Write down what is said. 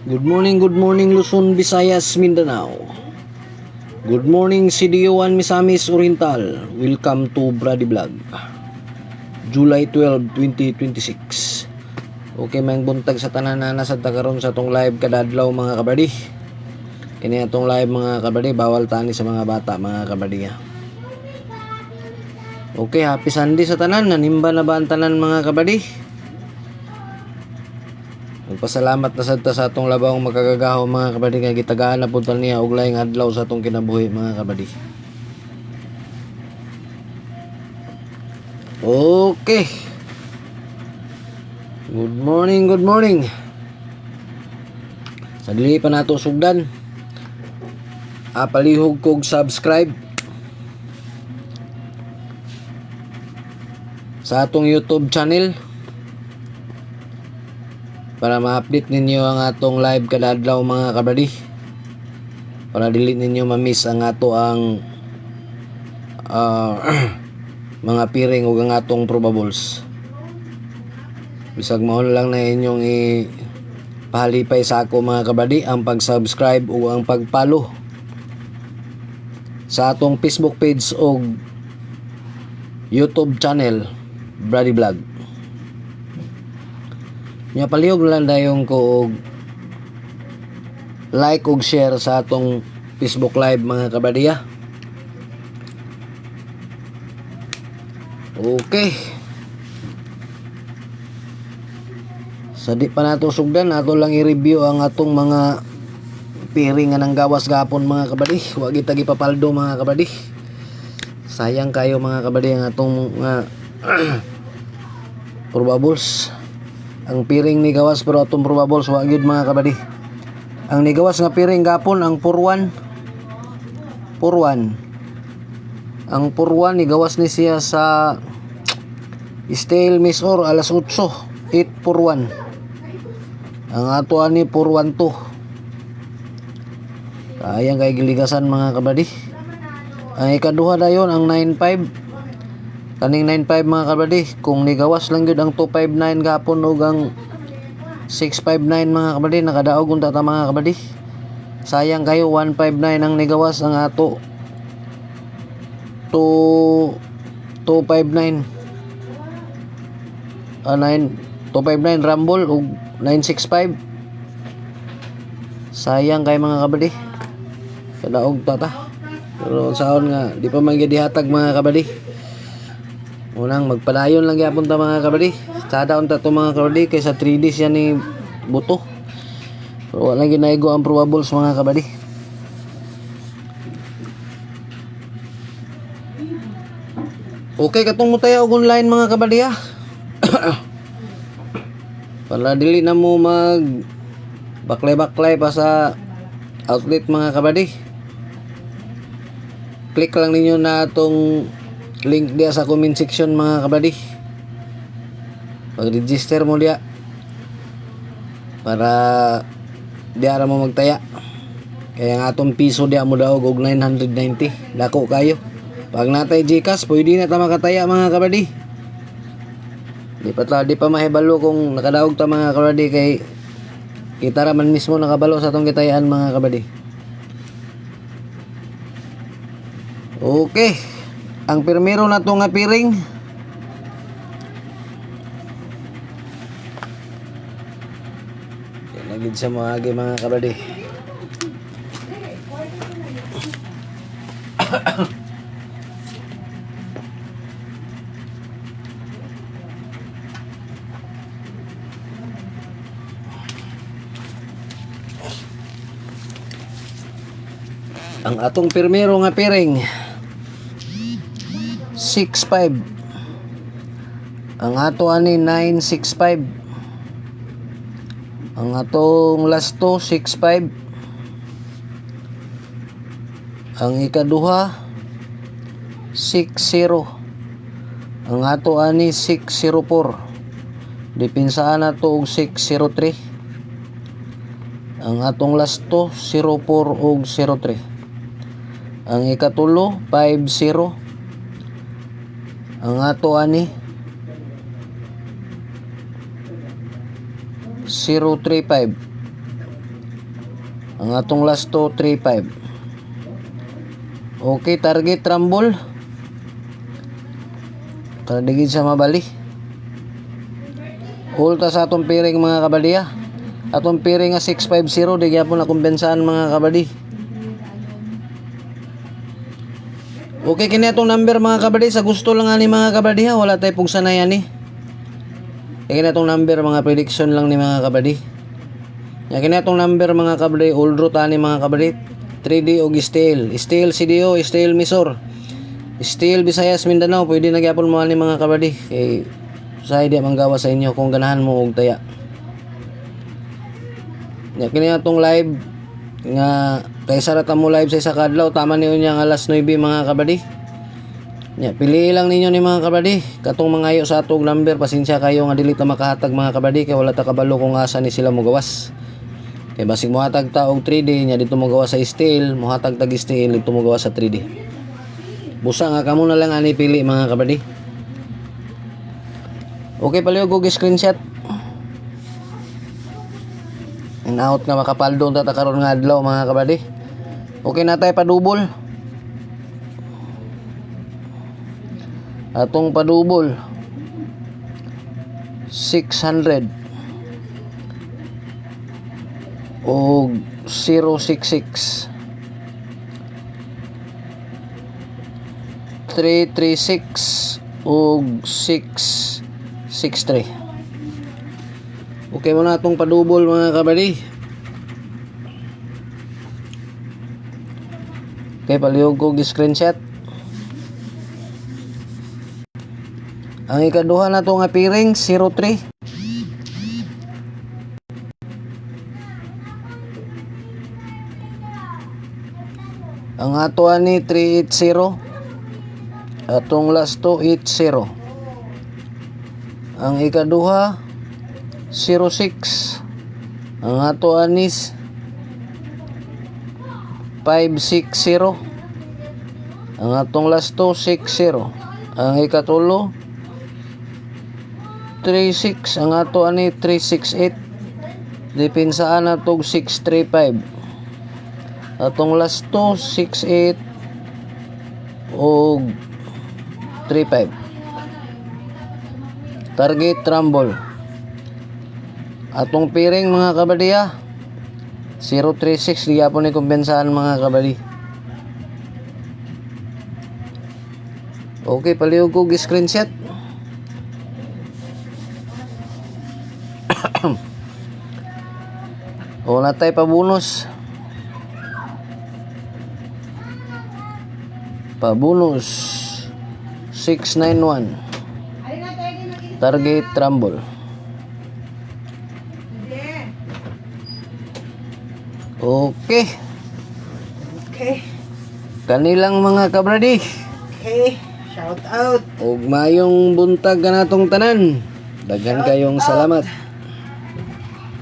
Good morning Luzon, Visayas, Mindanao. Good morning CDO1 Misamis Oriental. Welcome to Brady Vlog. July 12, 2026. Okay, may buntag sa tanan na nasa karon sa atong live kadadlaw mga kabady. Kini atong live mga kabady, bawal tani sa mga bata mga kabady. Okay, happy Sunday sa tanan. Nanimba na ba ang tanan mga kabady? Magpasalamat na sad ta sa atong labang makagagaho mga kabady nga gitagaan na punta niya og laing adlaw sa atong kinabuhi mga kabady. Okay. Good morning. Sa dili pa nato sugdan, palihog kog subscribe sa atong YouTube channel para ma-update ninyo ang atong live kadadlaw mga kabady, para dili ninyo ma-miss ang ato ang mga piring ug ang atong probables. Bisag mao lang na inyong ipahalipay sa ako mga kabady ang pag-subscribe ug ang pag-follow sa atong Facebook page ug YouTube channel Brady Vlog. Nya palihog lang dayon ko og like ug share sa atong Facebook live mga kabady. Okay. Sa di pa nato sugdan, ato lang i-review ang atong mga piring nga nang gawas gapon mga kabady. Wa kita gipapaldo mga kabady. Sayang kayo mga kabady ang atong probables. Ang piring ni gawas pero atong probables wa gyud mga kabady. Ang nigawas nga piring gapon ang purwan. Ang purwan ni gawas ni siya sa Stale Misor alas 8 purwan. Ang ato ani purwan to. Kayang kay giligasan mga kabady. Ang ikaduha dayon ang 95. Kaning 95 mga kabady, kung nigawas lang yun ang 259 gapon o ang 659 mga kabady, nakadaog kung tata mga kabady. Sayang kayo, 159 ang nigawas ang ato 259 259 Rumble o 965. Sayang kay mga kabady, kadaog tata. Pero saon nga di pa mangyadihatag mga kabady. Unang magpadayon lang gyapon ta mga kabady. Sada unta to mga kabady kay sa 3 days yan ni buto. Pero wala ginaigo ang probables mga kabady. Okay, katong mo tayo og online mga kabady para dili na mo mag baklay pa sa outlet mga kabady. Click lang ninyo na atong link dia sa comment section mga kabady. Pag-register mo dia para diara mo magtaya. Kaya ang atong piso dia mo daog og 990. Dako kayo. Pag natay GCash, pwede na ta makataya mga kabady. Di pa mahibalo kung nakadaog ta mga kabady kay kita ra man mismo nakabalo sa atong kitayaan mga kabady. Okay. Ang pirmero na to nga piring nagid sa mga kabady. Ang atong pirmero nga piring 6.5. Ang ato ani 9.65. Ang atong last to 6.5. Ang ikaduha 6.0. Ang ato ani 6.04. Depinsaan na to og 6.03. Ang atong last to 0.4 og 0.3. Ang ikatulo 5.0. Ang ato ani 035. Ang atong last to 3-5. Okay, target rumble. Para digid sa mabali. Ulta sa atong piring mga kabadiya. Atong piring nga 650 di gyapon na kumbensaan mga kabadi. Okay, kini atong number mga kabadi, sa gusto lang ani mga kabadi ha, wala tay pug sanay ani. Kini atong number mga prediction lang ni mga kabadi. Ya kini atong number mga kabadi, old route ani mga kabadi. 3D og steel, steel CDO, steel Misor. Steel Visayas Mindanao, pwede na gyapon mo ani mga kabadi. Kay sa di manggawa sa inyo kung ganahan mo og taya. Ya kini atong live nga kaysa rata mo live sa isa kadlaw, tama niyo niya nga alas 9 mga kabadi. Ya pili lang ninyo ni mga kabadi katong mangayo sa atong number. Pasensya kayo nga dili ta makahatag mga kabadi kay wala ta kabalo kung asa ni sila mo gawas. Kay basig mo hatag ta og 3D nya dito mo gawas sa steel, mo hatag tag steel dito mo gawas sa 3D. Busa nga kamo na lang ani pili mga kabadi. Okay, palihog og screenshot. In out nga makapaldo ta karon nga adlaw mga kabadi. Okay na tay padubol. Atong padubol 600 og 066 336 og 663. Okay mo na itong padubol mga kabadi. Okay, palihog ko screenshot. Ang ikaduha na ito nga piring 03. Ang ato ani 380. Atong last to 80. Ang ikaduha 06. Ang ato anis 560. Ang atong last to 60. Ang ikatulo 36. Ang ato ani 368. Depinsaan na tog 635. Atong last to 68 og 35. Target rumble. Atong piring mga kabadiya 036 di gyapon ni kumbensaan mga kabadi. Okay, palihog ko screenshot. O natay pabonus. Pabonus 691. Target rumble. Okay. Okay. Kanilang mga kabradi. Okay. Shout out. Og mayong buntag kanatong tanan. Daghan kayong salamat.